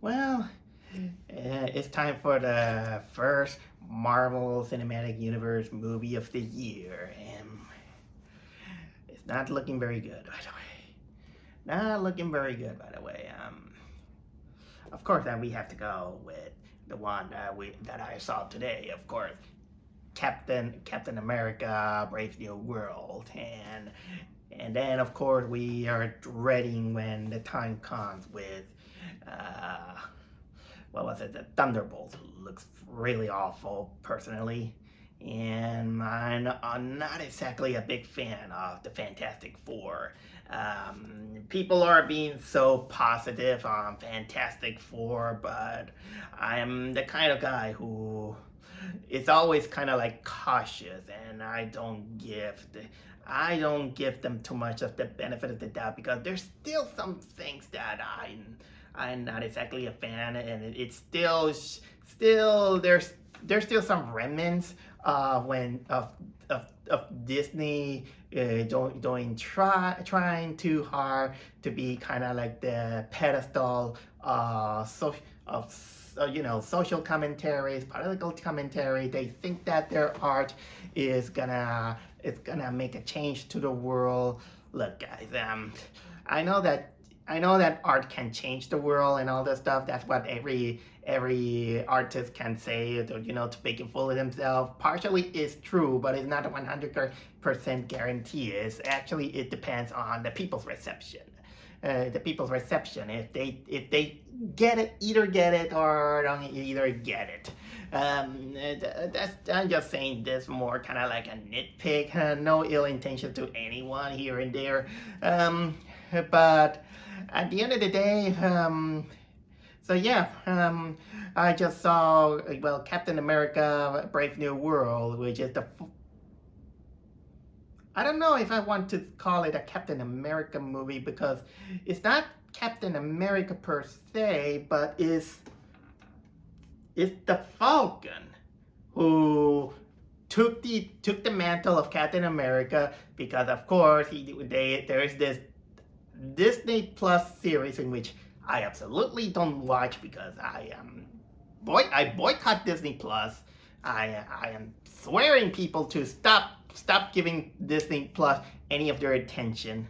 Well, it's time for the first Marvel Cinematic Universe movie of the year, and it's not looking very good, by the way. Not looking very good, by the way. Of course, then we have to go with the one that I saw today. Of course, Captain America: Brave New World, and then of course we are dreading when the time comes with uh, what was it? The Thunderbolt looks really awful personally, and I'm not exactly a big fan of the Fantastic Four. People are being so positive on Fantastic Four, but I'm the kind of guy who is always kind of like cautious, and I don't give them too much of the benefit of the doubt because there's still some things that I'm not exactly a fan, and it's still there's still some remnants when of Disney trying too hard to be kind of like the pedestal of social commentaries, political commentary. They think that their art is gonna make a change to the world. Look, guys, I know that I know that art can change the world and all that stuff. That's what every artist can say to make it fool of themselves. Partially it's true, but it's not a 100% guarantee. It depends on the people's reception. The people's reception. If they get it, either get it or don't either get it. I'm just saying this more kind of like a nitpick. No ill intention to anyone here and there. But at the end of the day, so yeah, I just saw Captain America: Brave New World, which is I don't know if I want to call it a Captain America movie because it's not Captain America per se, but it's the Falcon who took the mantle of Captain America because of course there's this Disney Plus series in which I absolutely don't watch because I boycott Disney Plus. I am swearing people to stop giving Disney Plus any of their attention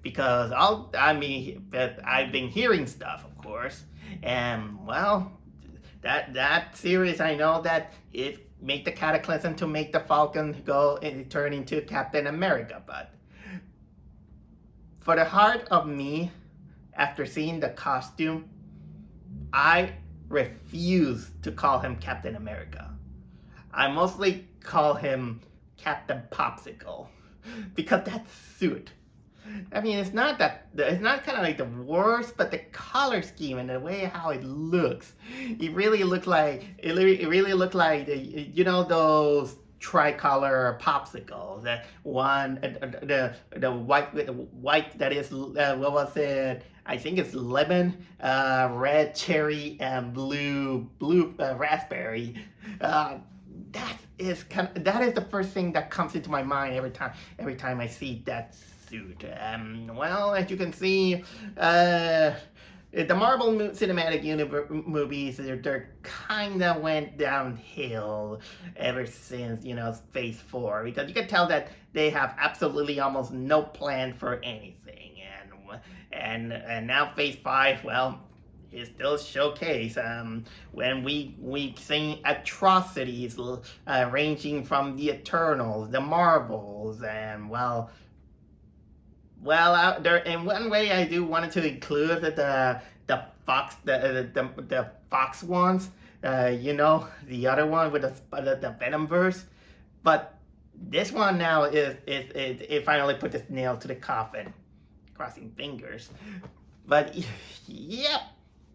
because I've been hearing stuff, of course, and that series I know that it make the cataclysm to make the Falcon go and turn into Captain America, but for the heart of me, after seeing the costume, I refuse to call him Captain America. I mostly call him Captain Popsicle because that suit. I mean, it's not kind of like the worst, but the color scheme and the way how it looks, it really looked like those tricolor popsicles. That one, the white with the white that is what was it? I think it's lemon, red cherry, and blue raspberry. That is the first thing that comes into my mind every time I see that suit. As you can see, the Marvel Cinematic Universe movies, they're kind of went downhill ever since Phase 4 because you can tell that they have absolutely almost no plan for anything, and now Phase 5, it still showcase when we see atrocities ranging from the Eternals, the Marvels, and out there in one way I do wanted to include the Fox the Fox ones, the other one with the Venomverse, but this one now it finally put this nail to the coffin, crossing fingers, but yep.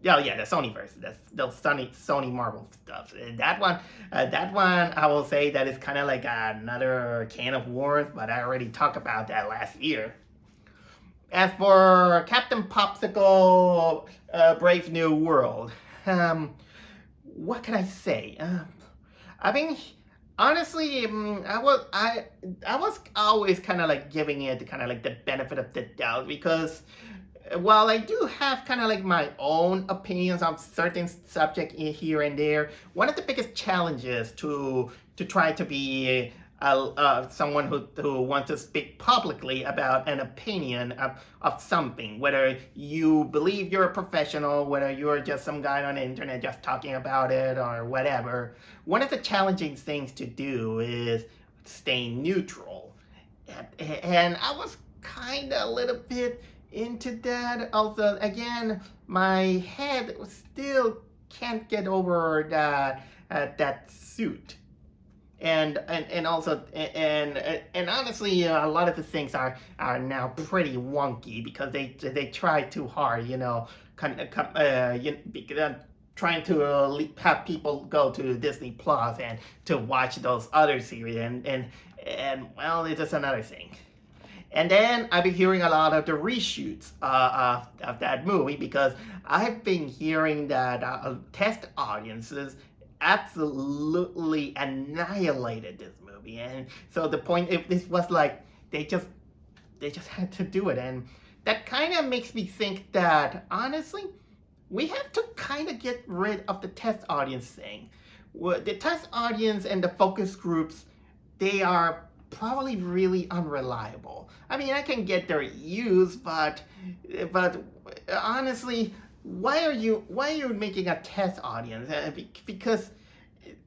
Oh yeah, the Sonyverse. That's the Sony Marvel stuff. That one I will say that is kind of like another can of worms, but I already talked about that last year. As for Captain Popsicle, Brave New World, what can I say? I mean, honestly, I was always kind of like giving it kind of like the benefit of the doubt because while I do have kind of like my own opinions on certain subject here and there, one of the biggest challenges to try to be someone who wants to speak publicly about an opinion of something, whether you believe you're a professional, whether you're just some guy on the internet just talking about it or whatever, one of the challenging things to do is staying neutral. And I was kind of a little bit into that. Although, again, my head still can't get over that suit. And also and honestly, a lot of the things are now pretty wonky because they try too hard, trying to have people go to Disney Plus and to watch those other series, and well, it's just another thing. And then I've been hearing a lot of the reshoots of that movie because I've been hearing that test audiences absolutely annihilated this movie. And so the point, if this was like, they just had to do it. And that kind of makes me think that, honestly, we have to kind of get rid of the test audience thing. The test audience and the focus groups, they are probably really unreliable. I mean, I can get their use, but honestly, why are you making a test audience? Because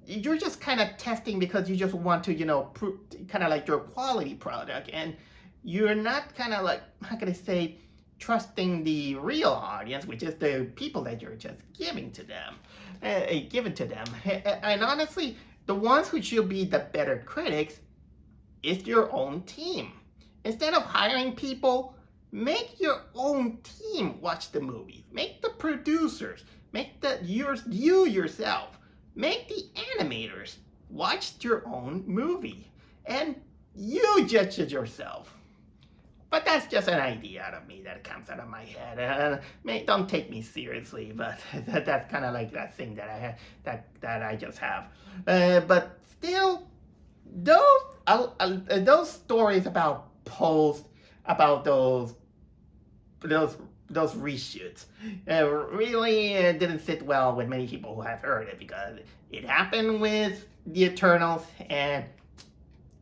you're just kind of testing because you just want to, prove kind of like your quality product, and you're not kind of like, how can I say, trusting the real audience, which is the people that you're just giving to them. And honestly, the ones who should be the better critics is your own team. Instead of hiring people, make your own team watch the movies. Make the producers, make you yourself, make the animators watch your own movie, and you judge it yourself. But that's just an idea out of me that comes out of my head. Don't take me seriously, but that's kind of like that thing that I have, that I just have. But still, those stories about those reshoots really didn't sit well with many people who have heard it, because it happened with the Eternals and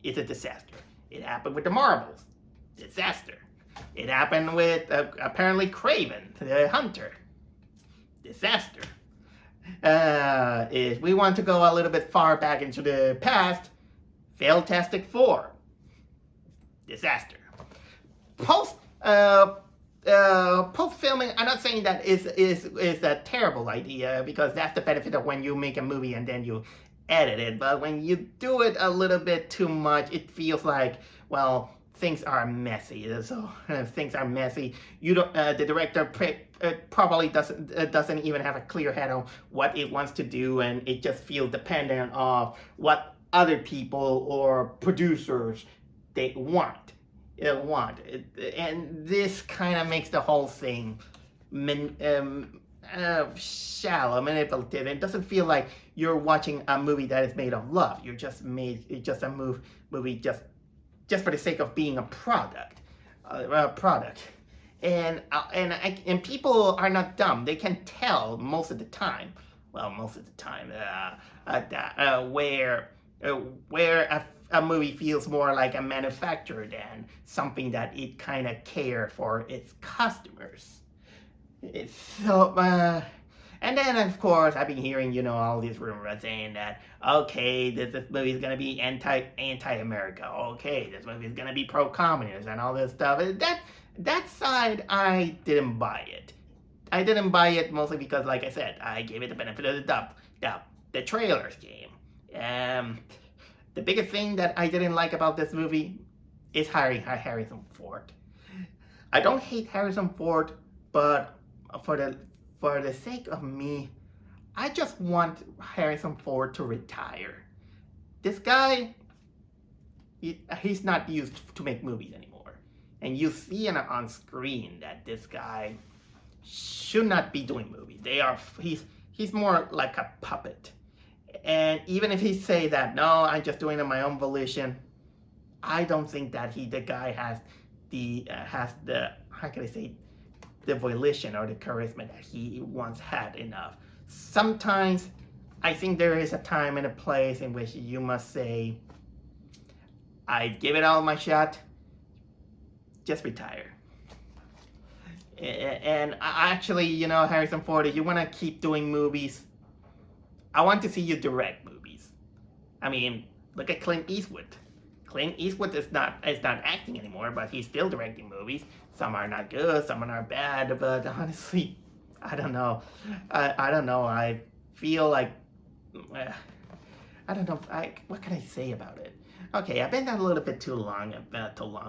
it's a disaster. It happened with the Marvels. Disaster. It happened with apparently Craven, the Hunter. Disaster. If we want to go a little bit far back into the past, Fantastic Four. Disaster. Post filming, I'm not saying that is a terrible idea, because that's the benefit of when you make a movie and then you edit it. But when you do it a little bit too much, it feels like, well, things are messy. So things are messy. You don't. The director probably doesn't even have a clear head on what it wants to do, and it just feels dependent on what other people or producers they want. And this kind of makes the whole thing shallow, manipulative. It doesn't feel like you're watching a movie that is made of love. It's just a movie just for the sake of being a product. And people are not dumb. They can tell most of the time. Well, most of the time, where a movie feels more like a manufacturer than something that it kind of care for its customers. And then, of course, I've been hearing, all these rumors saying that, okay, this movie is going to be anti-America. Okay, this movie is going to be pro-communist and all this stuff. That side, I didn't buy it. I didn't buy it mostly because, like I said, I gave it the benefit of the doubt. The trailers came. The biggest thing that I didn't like about this movie is hiring Harrison Ford. I don't hate Harrison Ford, but for the sake of me, I just want Harrison Ford to retire. This guy, he's not used to make movies anymore. And you see on screen that this guy should not be doing movies. He's more like a puppet. And even if he say that, no, I'm just doing it on my own volition, I don't think that the guy has the how can I say, the volition or the charisma that he once had enough. Sometimes I think there is a time and a place in which you must say, I give it all my shot, just retire. And actually, Harrison Ford, if you want to keep doing movies, I want to see you direct movies. I mean, look at Clint Eastwood. Clint Eastwood is not acting anymore, but he's still directing movies. Some are not good, some are not bad, but honestly, I don't know. I don't know. I feel like, I don't know. What can I say about it? Okay, I've been a little bit too long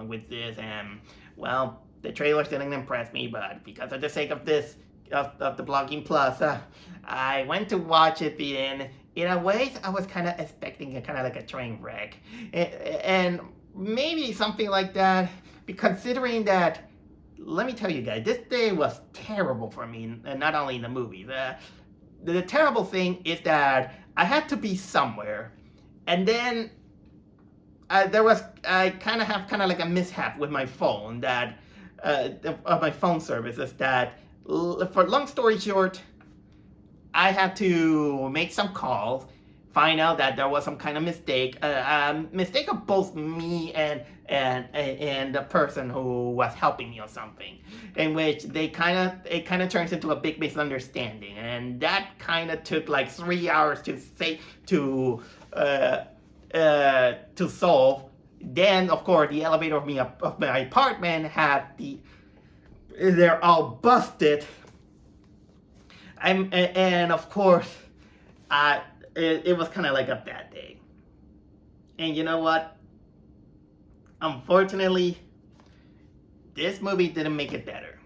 with this, and well, the trailers didn't impress me, but because of the sake of this, of the blogging Plaza, I went to watch it. In a way, I was kind of expecting kind of like a train wreck, and maybe something like that. Considering that, let me tell you guys, this day was terrible for me, and not only in the movie. The terrible thing is that I had to be somewhere, and then I kind of have like a mishap with my phone that of my phone services that, for long story short, I had to make some calls, find out that there was some kind of mistake, mistake of both me and the person who was helping me or something, in which it kind of turns into a big misunderstanding, and that kind of took like 3 hours to solve. Then, of course, the elevator of my apartment they're all busted. And of course, it was kind of like a bad day. And you know what? Unfortunately, this movie didn't make it better.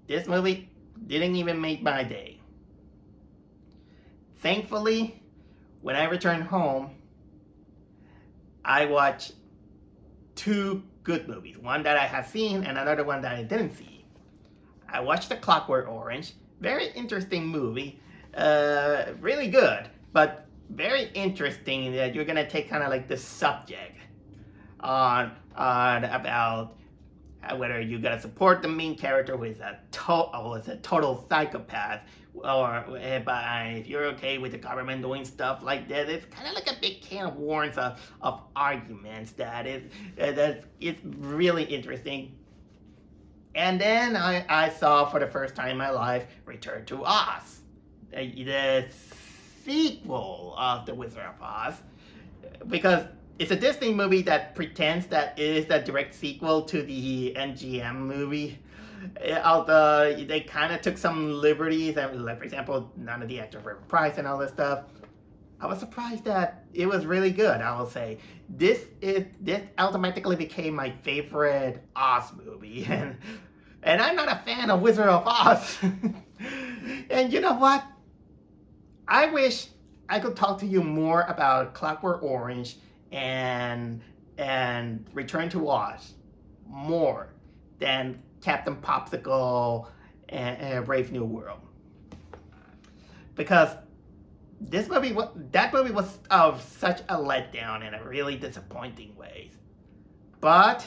This movie didn't even make my day. Thankfully, when I returned home, I watched 2 good movies. One that I have seen and another one that I didn't see. I watched The Clockwork Orange. Very interesting movie. Really good, but very interesting that you're gonna take kind of like the subject on about whether you gotta support the main character who is a total psychopath, or if you're okay with the government doing stuff like that. It's kind of like a big can of worms of arguments that is really interesting. And then I saw for the first time in my life Return to Oz, the sequel of The Wizard of Oz, because it's a Disney movie that pretends that it is a direct sequel to the MGM movie. Although they kind of took some liberties, and like, for example, none of the actors were reprised and all this stuff. I was surprised that it was really good, I will say. This automatically became my favorite Oz movie, and I'm not a fan of Wizard of Oz. And you know what? I wish I could talk to you more about Clockwork Orange and Return to Oz more than Captain Popsicle and Brave New World, because that movie was of such a letdown in a really disappointing way. But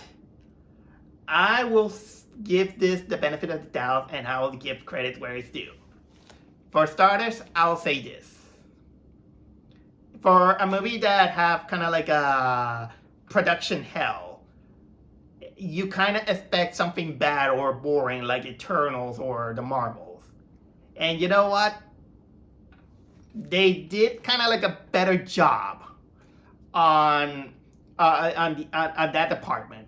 I will give this the benefit of the doubt, and I will give credit where it's due. For starters, I'll say this. For a movie that have kind of like a production hell, you kind of expect something bad or boring like Eternals or the Marvels. And you know what? They did kind of like a better job on that department,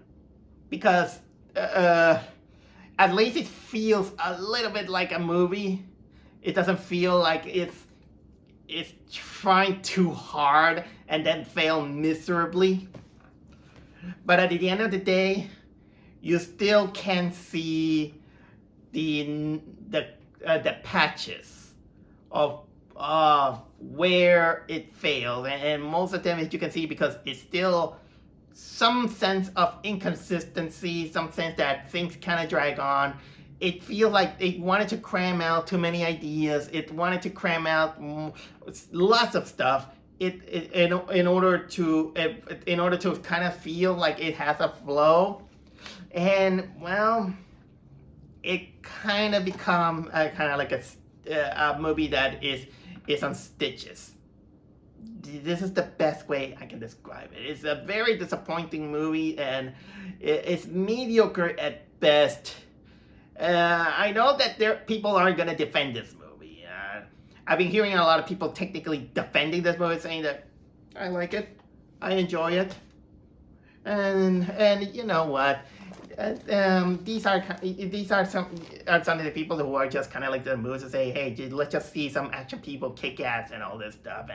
because at least it feels a little bit like a movie. It doesn't feel like it's trying too hard and then fail miserably. But at the end of the day, you still can see the patches of where it failed, and most of them, as you can see, because it's still some sense of inconsistency, some sense that things kind of drag on. It feels like it wanted to cram out too many ideas. It wanted to cram out lots of stuff. In order to kind of feel like it has a flow. And well, it kind of become kind of like a movie that is on stitches. This is the best way I can describe it. It's a very disappointing movie, and it's mediocre at best. I know that people aren't gonna defend this movie. I've been hearing a lot of people technically defending this movie, saying that I like it, I enjoy it, and you know what? These are some of the people who are just kind of like the mood to say, hey, let's just see some action people kick ass and all this stuff.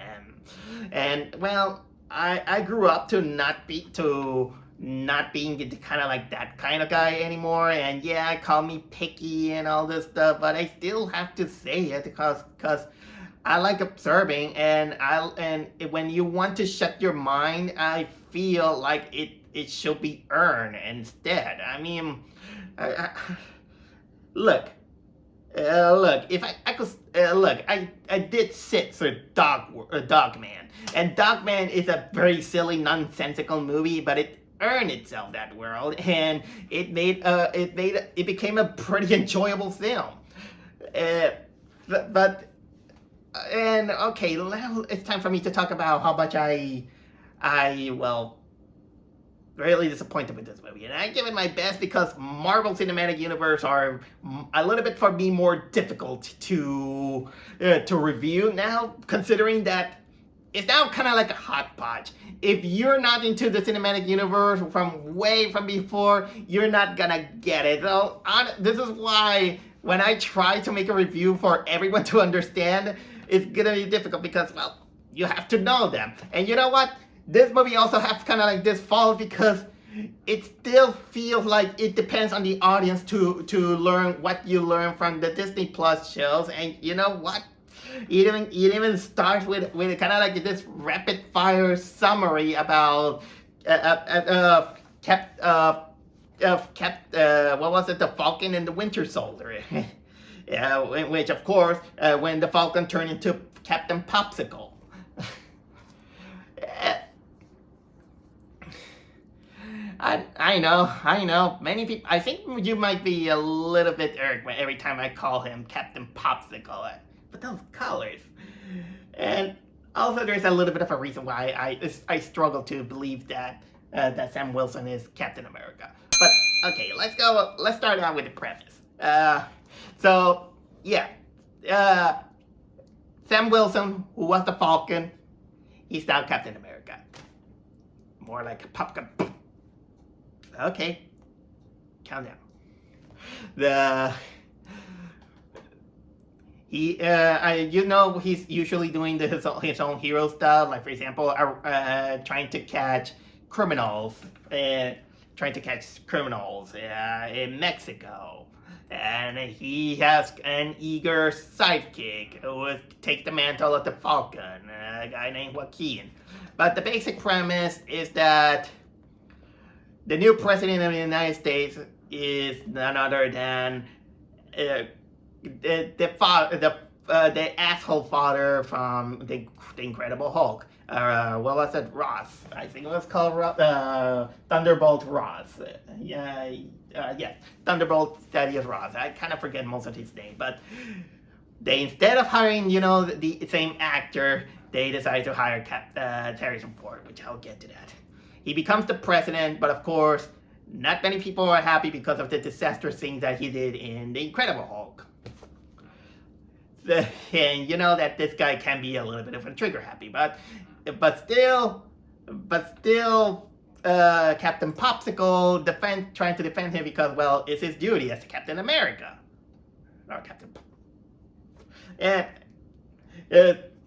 And well, I grew up to not being kind of like that kind of guy anymore. And yeah, call me picky and all this stuff, but I still have to say it because I like observing, and when you want to shut your mind, I feel like it should be earned instead. I mean, look, if I could, look, I did sit through Dogman, and Dogman is a very silly, nonsensical movie, but it earned itself that world, and it became a pretty enjoyable film. But okay, now it's time for me to talk about how much I really disappointed with this movie. And I give it my best because Marvel Cinematic Universe are a little bit for me more difficult to review now, considering that it's now kind of like a hodgepodge. If you're not into the cinematic universe from before, you're not gonna get it. So this is why when I try to make a review for everyone to understand, it's gonna be difficult because, well, you have to know them. And you know what? This movie also has kind of like this fault because it still feels like it depends on the audience to learn what you learn from the Disney Plus shows. And you know what? It even starts with kind of like this rapid fire summary about what was it, the Falcon and the Winter Soldier. Which of course, when the Falcon turned into Captain Popsicle. I know. Many people, I think you might be a little bit irked every time I call him Captain Popsicle. But those colors. And also there's a little bit of a reason why I struggle to believe that Sam Wilson is Captain America. But okay, let's start out with the premise. So yeah, Sam Wilson, who was the Falcon, he's now Captain America. More like a popcorn. Okay, calm down. He's usually doing his own hero stuff, like for example, trying to catch criminals in Mexico, and he has an eager sidekick who will take the mantle of the Falcon, a guy named Joaquin. But the basic premise is that the new president of the United States is none other than the asshole father from the Incredible Hulk. What was it? Ross. I think it was called Thunderbolt Ross. Thunderbolt Thaddeus Ross. I kind of forget most of his name, but they, instead of hiring, the same actor, they decided to hire Harrison Ford, which I'll get to that. He becomes the president, but of course, not many people are happy because of the disastrous things that he did in The Incredible Hulk. And you know that this guy can be a little bit of a trigger happy, but still, Captain Popsicle trying to defend him because, well, it's his duty as Captain America, or Captain.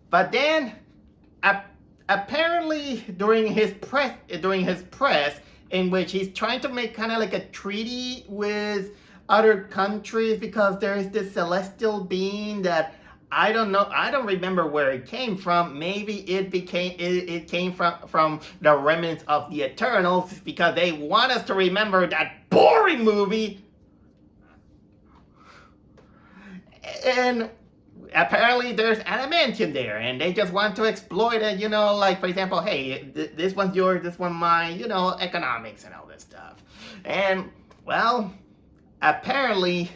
But then, apparently during his press, in which he's trying to make kind of like a treaty with other countries because there is this celestial being that I don't remember where it came from. Maybe it came from the remnants of the Eternals because they want us to remember that boring movie. And apparently there's adamantium there, and they just want to exploit it, like, for example, hey, this one's yours, this one mine, economics and all this stuff. And, well, apparently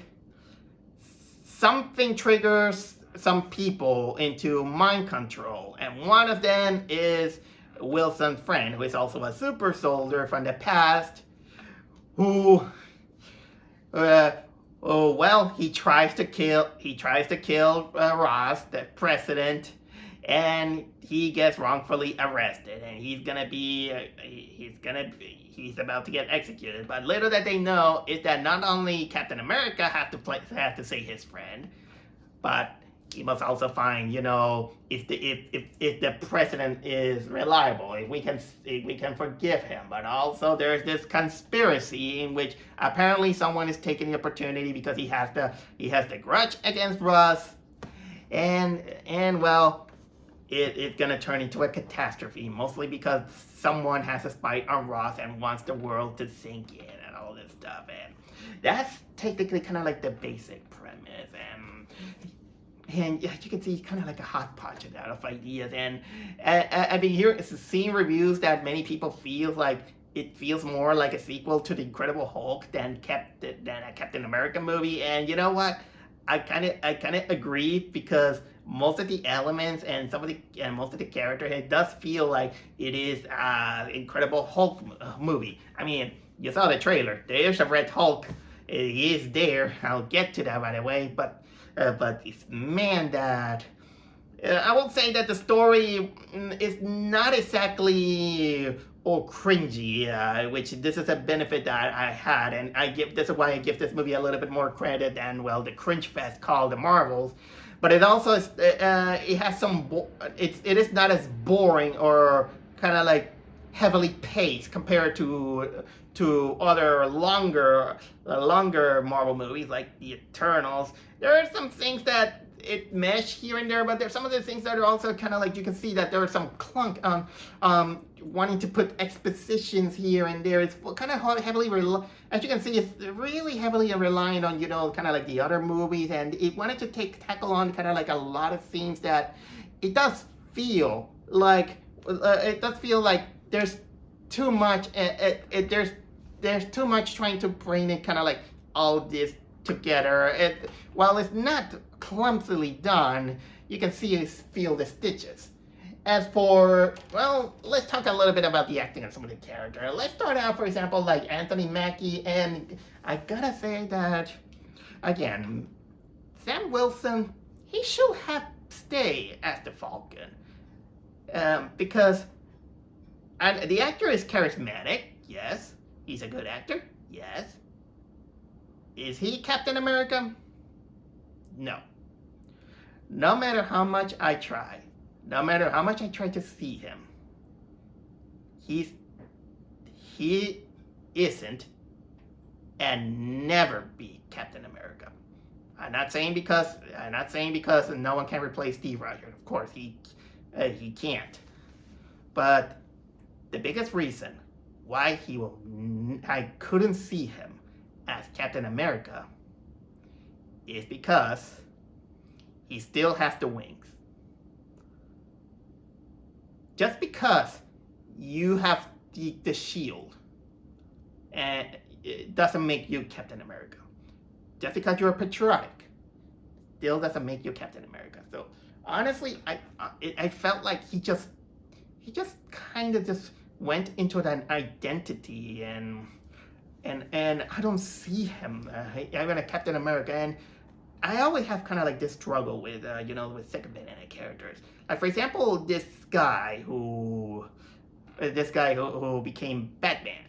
something triggers some people into mind control, and one of them is Wilson's friend, who is also a super soldier from the past, who he tries to kill Ross, the president, and he gets wrongfully arrested, and he's about to get executed. But little that they know is that not only Captain America has to save his friend, but he must also find, if the president is reliable, if we can forgive him. But also there's this conspiracy in which apparently someone is taking the opportunity because he has the grudge against Russ, and well, it's gonna turn into a catastrophe, mostly because someone has a spite on Ross and wants the world to sink in and all this stuff. And that's technically kind of like the basic premise. And you can see kind of like a hodgepodge of ideas. And I've been seeing reviews that many people feel like it feels more like a sequel to the Incredible Hulk than a Captain America movie. And you know what? I kind of agree, because most of the elements and most of the character, it does feel like it is an Incredible Hulk movie. I mean, you saw the trailer. There's a Red Hulk. He is there. I'll get to that right away. But man, that I won't say that the story is not exactly cringy, which this is a benefit that I had, and this is why I give this movie a little bit more credit than, well, the cringe fest called The Marvels. But it also is, it has some, it is not as boring or kind of like heavily paced compared to other longer Marvel movies like The Eternals. There are some things that it mesh here and there, but there's some of the things that are also kind of like, you can see that there are some clunk wanting to put expositions here and there. It's kind of heavily, as you can see, it's really heavily reliant on, kind of like the other movies, and it wanted to tackle on kind of like a lot of themes that it does feel like there's too much. There's too much trying to bring it kind of like all this together. While it's not clumsily done, you can feel the stitches. As for, well, let's talk a little bit about the acting of some of the characters. Let's start out, for example, like Anthony Mackie, and I gotta say that, again, Sam Wilson, he should have stayed as the Falcon, because the actor is charismatic, yes. He's a good actor, yes. Is he Captain America? No. No matter how much I try to see him, he isn't and never be Captain America. I'm not saying because no one can replace Steve Rogers. Of course, he can't. But the biggest reason why I couldn't see him as Captain America is because he still has the wings. Just because you have the shield, and it doesn't make you Captain America. Just because you're patriotic still doesn't make you Captain America. So honestly, I felt like he just kind of just went into that identity, and I don't see him having a Captain America. And I always have kind of like this struggle with with second-banana characters. Like, for example, this guy who became Batman.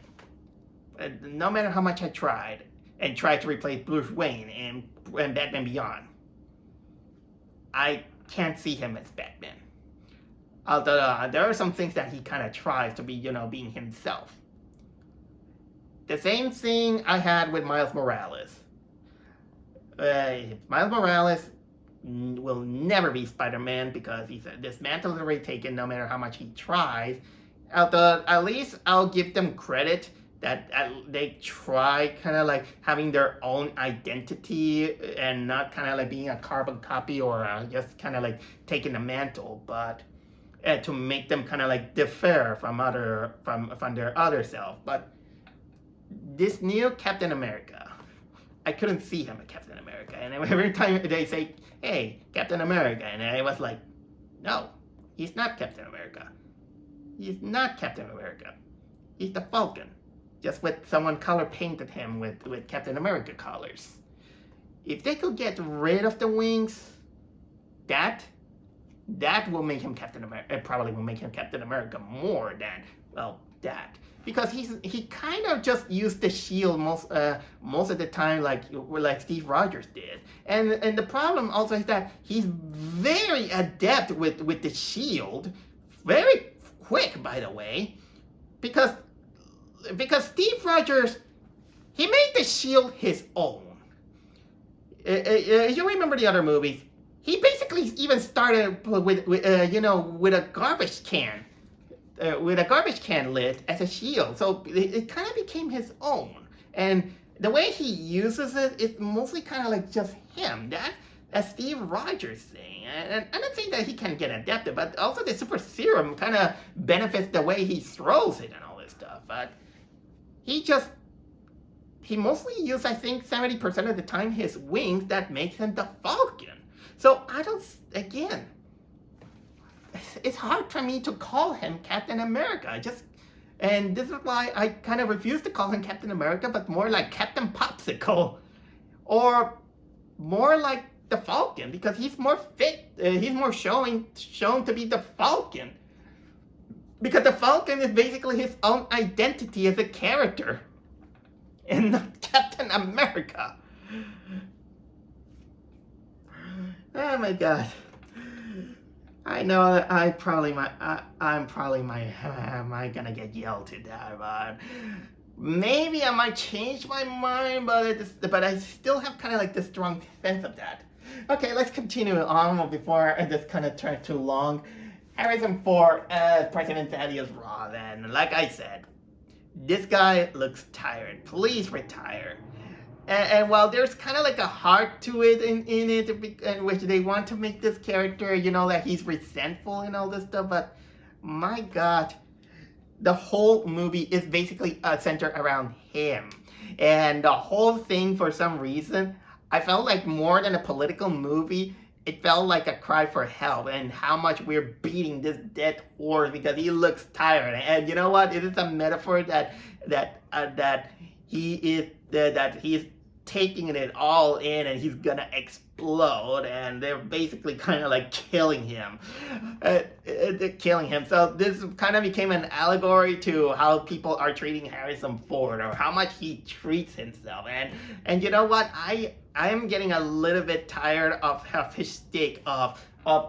No matter how much I tried to replace Bruce Wayne and Batman Beyond, I can't see him as Batman. Although there are some things that he kind of tries to be, being himself. The same thing I had with Miles Morales. Miles Morales will never be Spider-Man because this mantle is already taken no matter how much he tries. Although at least I'll give them credit that they try kind of like having their own identity and not kind of like being a carbon copy or just kind of like taking the mantle, but to make them kind of like differ from their other self. But this new Captain America, I couldn't see him as Captain America. And every time they say, hey, Captain America, and I was like, no, he's not Captain America. He's not Captain America. He's the Falcon. Just with someone color painted him with Captain America colors. If they could get rid of the wings, that will make him Captain America. It probably will make him Captain America more than, well, that. Because he kind of just used the shield most of the time like Steve Rogers did. And the problem also is that he's very adept with the shield. Very quick, by the way. Because Steve Rogers, he made the shield his own. You remember the other movies? He basically even started with a garbage can, with a garbage can lid as a shield. So it kind of became his own. And the way he uses it is mostly kind of like just him. That's Steve Rogers thing. And I'm not saying that he can get adapted, but also the super serum kind of benefits the way he throws it and all this stuff. But he mostly uses, I think, 70% of the time his wings that makes him the Falcon. So again, it's hard for me to call him Captain America. And this is why I kind of refuse to call him Captain America, but more like Captain Popsicle. Or more like the Falcon, because he's more fit, he's more shown to be the Falcon. Because the Falcon is basically his own identity as a character. And not Captain America. Oh my god. I know that I'm probably am I gonna get yelled to that, but maybe I might change my mind, but I still have kind of like this strong sense of that. Okay, let's continue on before this kind of turns too long. Harrison Ford as President Thaddeus Ross, and like I said, this guy looks tired. Please retire. And while there's kind of like a heart to it in it, in which they want to make this character, that he's resentful and all this stuff, but my god, the whole movie is basically centered around him. And the whole thing, for some reason, I felt like more than a political movie, it felt like a cry for help and how much we're beating this dead horse because he looks tired. And you know what? It is a metaphor that he's taking it all in and he's gonna explode, and they're basically kind of like killing him. So this kind of became an allegory to how people are treating Harrison Ford, or how much he treats himself. And you know what? I'm getting a little bit tired of his shtick of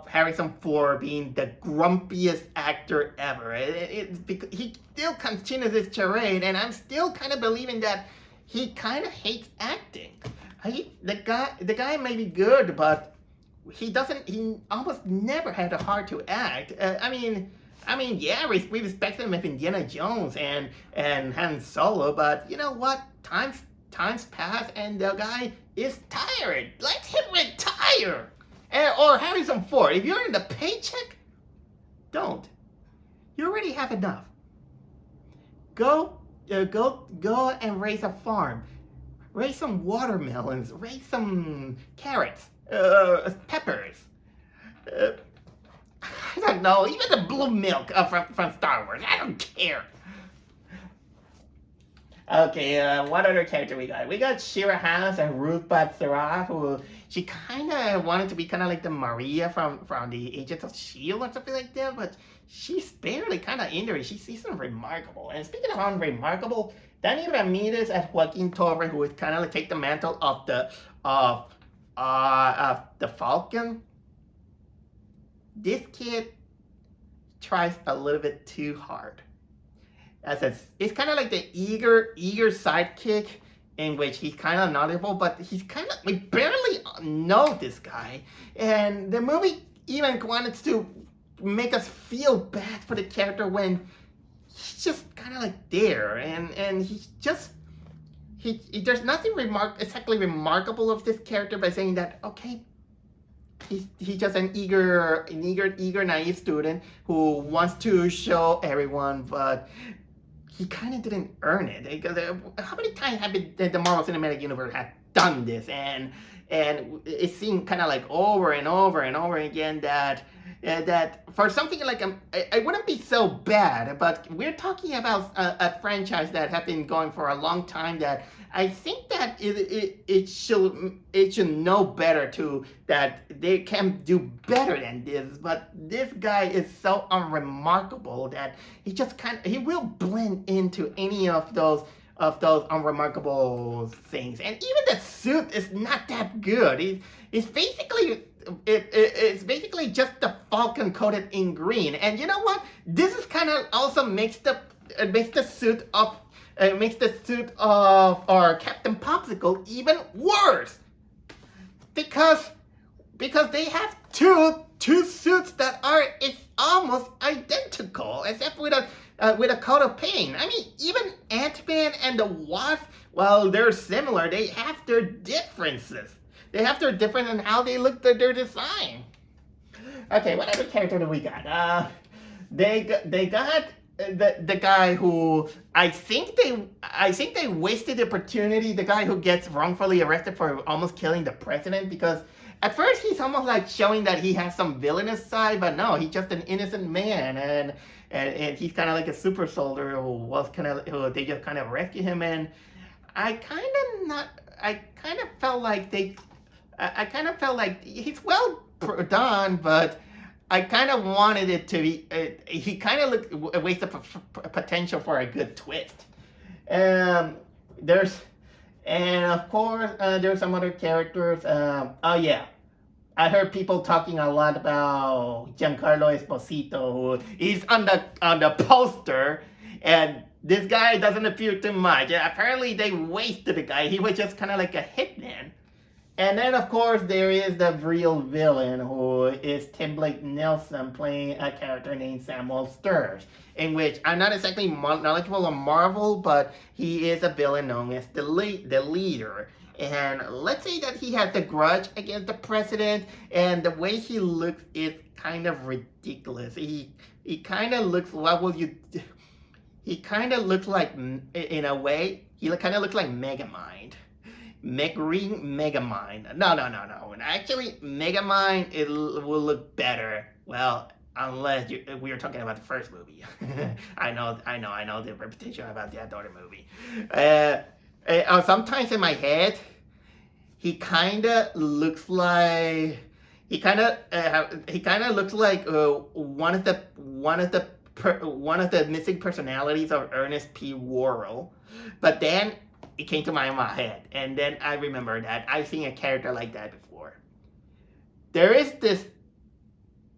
Harrison Ford being the grumpiest actor ever. He still continues this charade, and I'm still kind of believing that he kind of hates acting. The guy may be good, but he almost never had a heart to act. I mean, yeah, we respect him with Indiana Jones and Han Solo, but you know what? Times pass, and the guy is tired. Let him retire. Or Harrison Ford, if you're in the paycheck, don't. You already have enough. Go and raise a farm. Raise some watermelons. Raise some carrots. Peppers. I don't know. Even the blue milk from Star Wars. I don't care. Okay, what other character we got? We got Shira Hans and Ruth Bat-Sarah, who she kind of wanted to be kind of like the Maria from the Agents of S.H.I.E.L.D. or something like that, but she's barely kind of in there. She's unremarkable. And speaking of unremarkable, Danny Ramirez as Joaquin Torre, who would kind of like take the mantle of the Falcon. This kid tries a little bit too hard. It's kind of like the eager sidekick, in which he's kind of knowledgeable, but we barely know this guy. And the movie even wanted to make us feel bad for the character when he's just kind of like there, and he's just there's nothing exactly remarkable of this character by saying that, okay, he's just an eager, naive student who wants to show everyone, but he kind of didn't earn it. Because how many times have the Marvel Cinematic Universe had done this, and it seemed kind of like over and over and over again that that for something like I wouldn't be so bad, but we're talking about a franchise that have been going for a long time that I think that it should know better to that they can do better than this. But this guy is so unremarkable that he will blend into any of those unremarkable things. And even the suit is not that good. It's basically it's basically just the Falcon coated in green. And you know what? This is kind of also makes the suit of our Captain Popsicle even worse, because they have two suits that are almost identical, except with a coat of paint. I mean, even Ant-Man and the Wasp, well, they're similar. They have their differences. They have their difference in how they look, their design. Okay, what other character do we got? They got the guy who I think they wasted the opportunity. The guy who gets wrongfully arrested for almost killing the president, because at first he's almost like showing that he has some villainous side, but no, he's just an innocent man, and he's kind of like a super soldier who they just kind of rescue him. And I kind of felt like he's well done, but I kind of wanted it to be. He kind of looked a waste of potential for a good twist. And of course there's some other characters. Oh yeah, I heard people talking a lot about Giancarlo Esposito, who is on the poster, and this guy doesn't appear too much. Apparently they wasted the guy. He was just kind of like a hitman. And then, of course, there is the real villain, who is Tim Blake Nelson, playing a character named Samuel Sters, in which I'm not exactly knowledgeable on Marvel, but he is a villain known as the leader. And let's say that he has a grudge against the president, and the way he looks is kind of ridiculous. He kind of looks, he kind of looks like, in a way, he kind of looks like Megamind. Megamind. No. Actually, Megamind, it will look better. Well, unless we are talking about the first movie. I know the reputation about that other movie. Sometimes in my head, he kind of looks like one of the missing personalities of Ernest P. Worrell. But then it came to my head, and then I remembered that I've seen a character like that before. There is this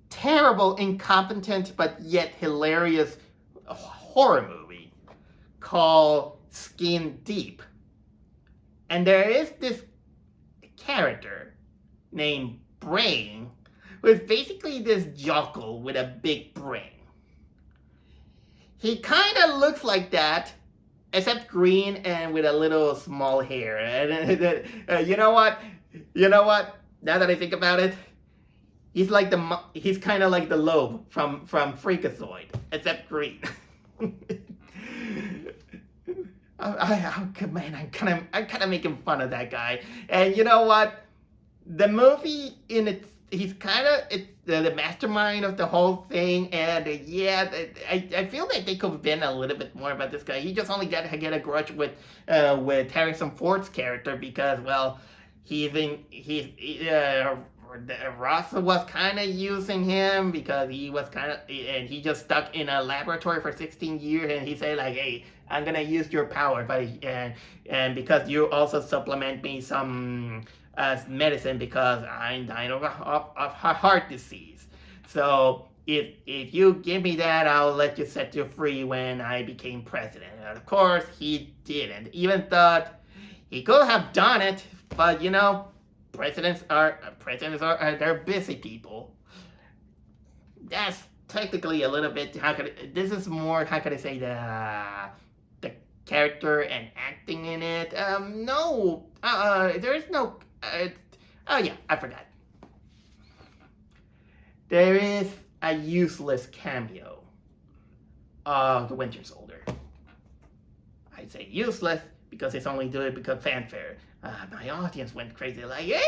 terrible, incompetent, but yet hilarious horror movie called Skin Deep. And there is this character named Brain, who is basically this jockle with a big brain. He kind of looks like that, except green and with a little small hair. And you know what? Now that I think about it, he's kind of like the Lobe from Freakazoid, except green. Man, I'm kind of making fun of that guy. And you know what? The movie he's kind of the mastermind of the whole thing, and I feel like they could have been a little bit more about this guy. He just only get a grudge with Harrison Ford's character because, well, Ross was kind of using him because he just stuck in a laboratory for 16 years, and he said like, hey, I'm gonna use your power, but and because you also supplement me some medicine because I'm dying of heart disease. So if you give me that, I'll let you set you free when I became president. And of course, he didn't. Even thought he could have done it, but you know, presidents are they're busy people. That's technically a little bit this is more, how could I say, the character and acting in it. There is no. Oh yeah, I forgot. There is a useless cameo of the Winter Soldier. I say useless because it's only doing it because fanfare. My audience went crazy, like, yeah,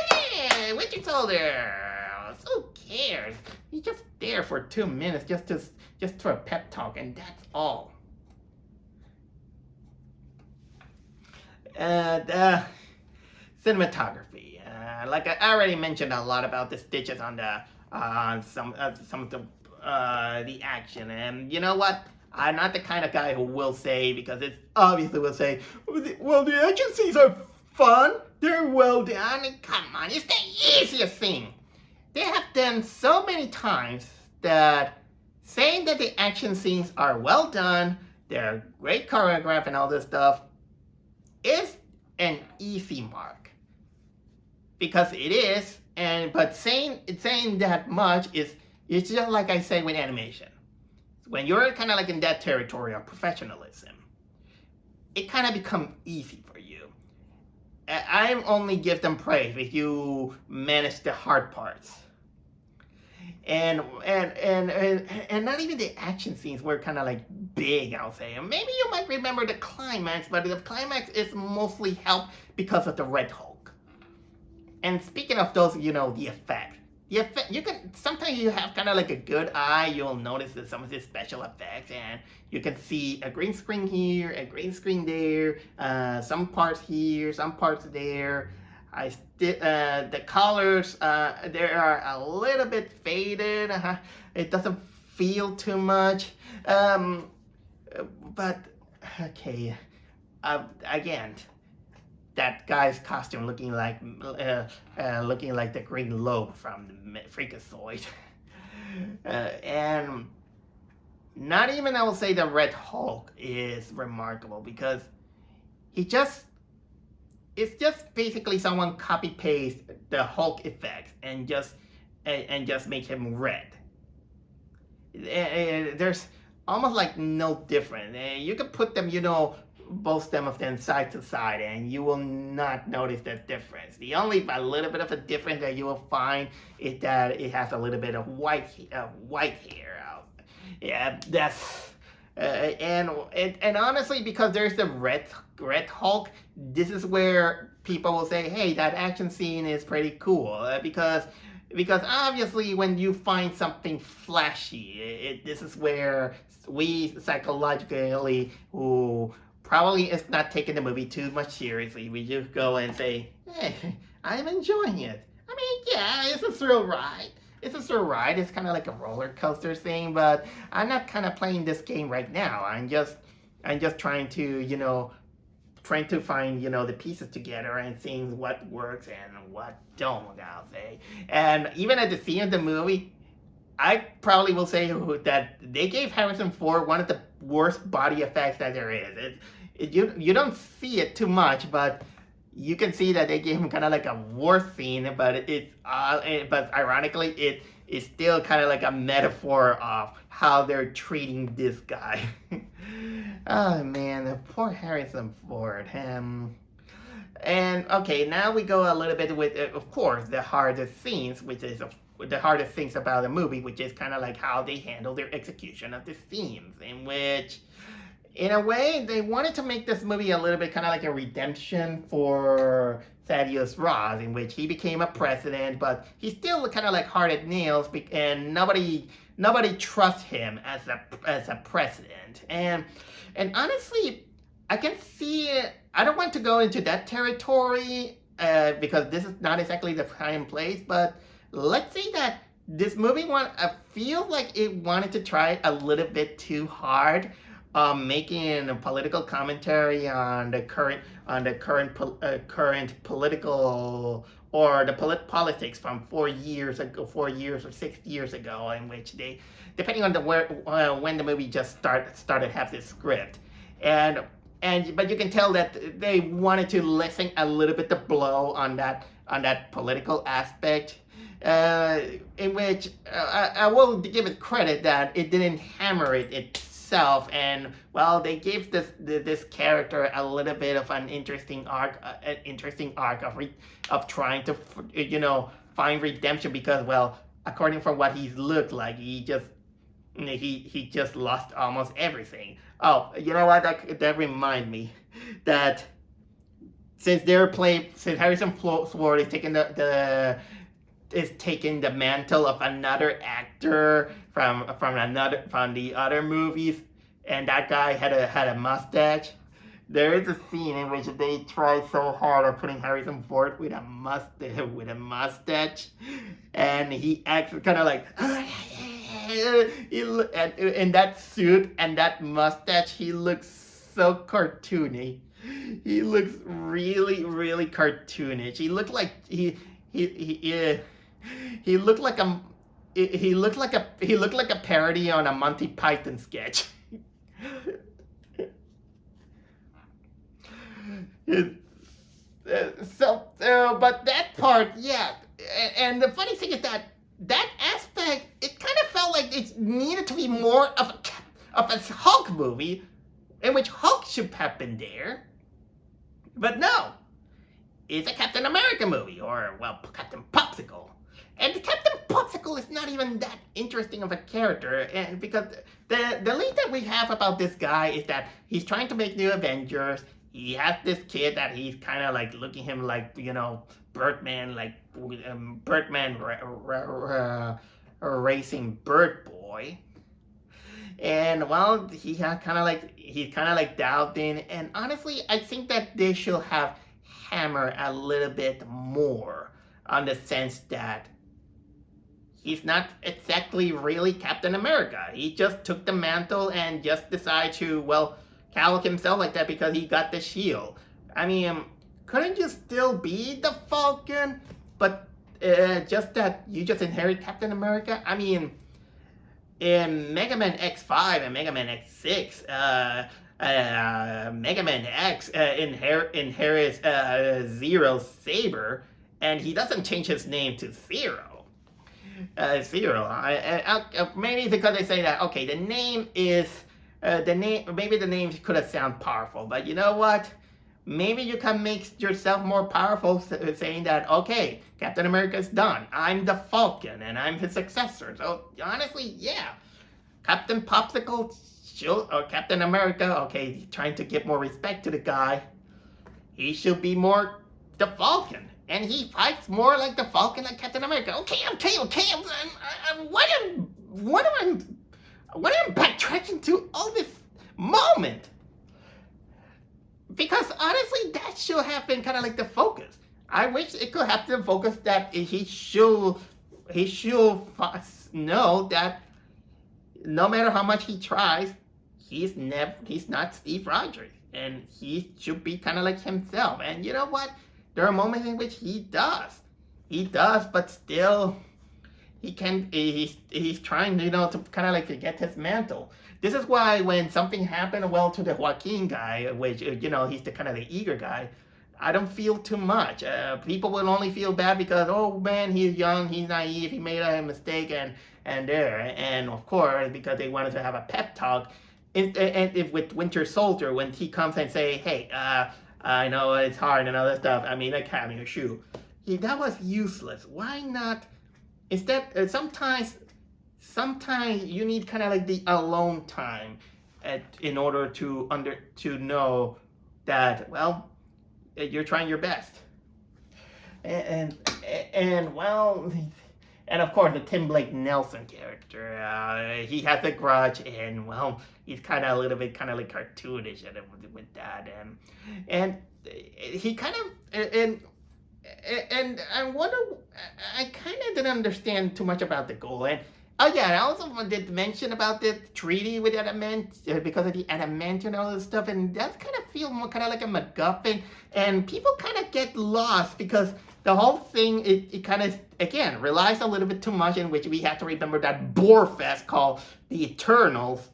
Winter Soldier. Who cares? He's just there for 2 minutes, just for a pep talk, and that's all. The cinematography, like I already mentioned a lot about the stitches on the some of the action, and you know what? I'm not the kind of guy who will say, because it's obviously will say, well, the action scenes are fun, they're well done, and come on, it's the easiest thing. They have done so many times that saying that the action scenes are well done, they're great choreographed and all this stuff, is an easy mark. Because it is, but saying that much is, it's just like I say with animation. When you're kind of like in that territory of professionalism, it kind of becomes easy for you. I only give them praise if you manage the hard parts. And not even the action scenes were kind of like big, I'll say. And maybe you might remember the climax, but the climax is mostly helped because of the Red Hulk. And speaking of those, the effect, you can, sometimes you have kind of like a good eye, you'll notice that some of the special effects, and you can see a green screen here, a green screen there, some parts here, some parts there. The colors, they are a little bit faded. It doesn't feel too much. But okay, again, that guy's costume looking like the green lobe from the Freakazoid. And not even, I will say, the Red Hulk is remarkable, because it's just basically someone copy paste the Hulk effects and just make him red. There's almost like no difference. You can put them, both of them side to side, and you will not notice the difference. The only a little bit of a difference that you will find is that it has a little bit of white hair out. Yeah, that's and honestly, because there's the red Hulk, this is where people will say, hey, that action scene is pretty cool, because obviously when you find something flashy, this is where we psychologically, who probably is not taking the movie too much seriously, we just go and say, hey, I'm enjoying it. I mean, yeah, it's a thrill ride. It's kind of like a roller coaster thing, but I'm not kind of playing this game right now. I'm just trying to, find, the pieces together and seeing what works and what don't, I'll say. And even at the scene of the movie, I probably will say that they gave Harrison Ford one of the worst body effects that there is. You don't see it too much, but you can see that they gave him kind of like a war scene, but but ironically, it is still kind of like a metaphor of how they're treating this guy. Oh man, the poor Harrison Ford. And okay, now we go a little bit with, of course, the hardest scenes, which is the hardest things about the movie, which is kind of like how they handle their execution of the themes, in which, in a way, they wanted to make this movie a little bit kind of like a redemption for Thaddeus Ross, in which he became a president, but he's still kind of like hard at nails, and nobody trusts him as a president. And honestly, I can see it. I don't want to go into that territory because this is not exactly the time and place, but let's say that this movie feels like it wanted to try a little bit too hard, making a political commentary on the current political, or the politics from 4 years or 6 years ago, in which they, depending on when the movie just started have this script, but you can tell that they wanted to lessen a little bit the blow on that political aspect. In which I will give it credit that it didn't hammer it itself, and well, they gave this character a little bit of an interesting arc of trying to find redemption, because, well, according from what he's looked like, he just lost almost everything. Oh, you know what? That reminds me that since Harrison Ford is taking the mantle of another actor from the other movies, and that guy had a mustache. There is a scene in which they try so hard at putting Harrison Ford with a mustache, and he acts kind of like in that suit and that mustache. He looks so cartoony. He looks really, really cartoonish. He looked like he looked like a he looked like a parody on a Monty Python sketch. But that part, yeah. And the funny thing is that aspect, it kind of felt like it needed to be more of a Hulk movie, in which Hulk should have been there. But no, it's a Captain America movie, or, well, Captain Popsicle. And Captain Popsicle is not even that interesting of a character, and because the lead that we have about this guy is that he's trying to make new Avengers. He has this kid that he's kind of like looking him like, Birdman, like Birdman racing Bird Boy. And well, he's kind of like doubting. And honestly, I think that they should have hammered a little bit more on the sense that he's not exactly really Captain America. He just took the mantle and just decided to, well, calic himself like that because he got the shield. I mean, couldn't you still be the Falcon? But just that you just inherit Captain America? I mean, in Mega Man X5 and Mega Man X6, Mega Man X inherits Zero's saber, and he doesn't change his name to Zero. Maybe because they say that, okay, the name is maybe the name could have sound powerful, but you know what? Maybe you can make yourself more powerful saying that, okay, Captain America's done. I'm the Falcon, and I'm his successor. So, honestly, yeah. Captain Popsicle, or Captain America, okay, trying to give more respect to the guy. He should be more the Falcon. And he fights more like the Falcon like Captain America. Okay. What am I backtracking to all this moment? Because honestly, that should have been kind of like the focus. I wish it could have been the focus that he should know that no matter how much he tries, he's not Steve Rogers, and he should be kind of like himself. And you know what? There are moments in which he does, but still, he's trying, to kind of like to get his mantle. This is why when something happened, well, to the Joaquin guy, which, he's the kind of the eager guy, I don't feel too much. People will only feel bad because, oh man, he's young, he's naive, he made a mistake, and of course, because they wanted to have a pep talk, and if with Winter Soldier, when he comes and say, hey, I know it's hard and all that stuff, I mean, like having a shoe. That was useless. Why not? Instead, sometimes you need kind of like the alone time in order to know that, well, you're trying your best. And well, and of course the Tim Blake Nelson character, he has a grudge, and well, he's kind of a little bit kind of like cartoonish with that, and he kind of and I wonder, I kind of didn't understand too much about the goal. And oh yeah, I also did mention about the treaty with Adamant, because of the Adamant and all this stuff, and that kind of feels more kind of like a MacGuffin, and people kind of get lost because the whole thing, it kind of, again, relies a little bit too much, in which we have to remember that Borefest called the Eternals.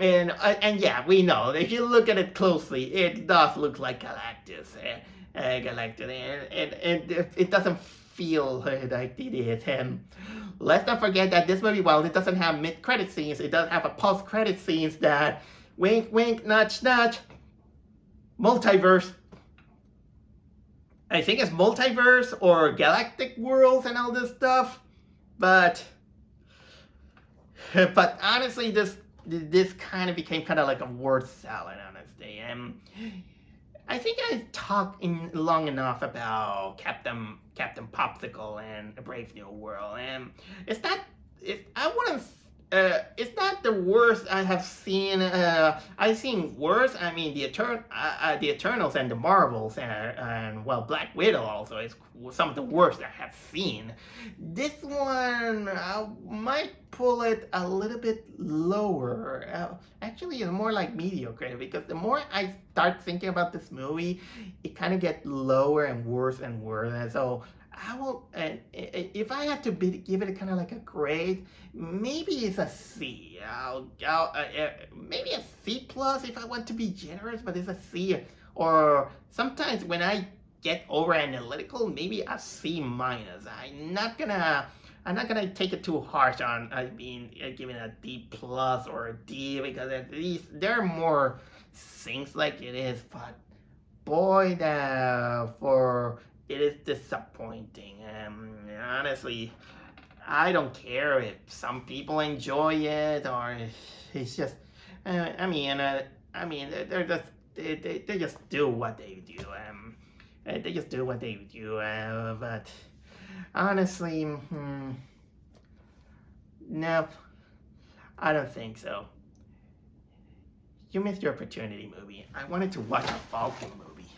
And yeah, we know, if you look at it closely, it does look like Galactus. And it doesn't feel like it is him. Let's not forget that this movie, while it doesn't have mid-credit scenes, it does have a post-credit scenes that, wink, wink, nudge, nudge, multiverse. I think it's multiverse or galactic worlds and all this stuff, but honestly, this kind of became kind of like a word salad, honestly. And I think I talked in long enough about Captain Popsicle and A Brave New World, and it's not. I wouldn't. It's not the worst I have seen. I've seen worse. I mean, the Eternals and the Marvels, and well, Black Widow also is some of the worst I have seen. This one might pull it a little bit lower. Actually, it's more like mediocre because the more I start thinking about this movie, it kind of gets lower and worse and worse. And so I will, if I had to give it kind of like a grade, maybe it's a C. Maybe a C plus if I want to be generous, but it's a C. Or sometimes when I get over analytical, maybe a C minus. I'm not gonna take it too harsh on being giving a D plus or a D, because at least there are more things like it is. But boy, it is disappointing. Honestly, I don't care if some people enjoy it or it's just. They're just they just do what they do. They just do what they do. But honestly, no, I don't think so. You missed your opportunity, movie. I wanted to watch a Falcon movie.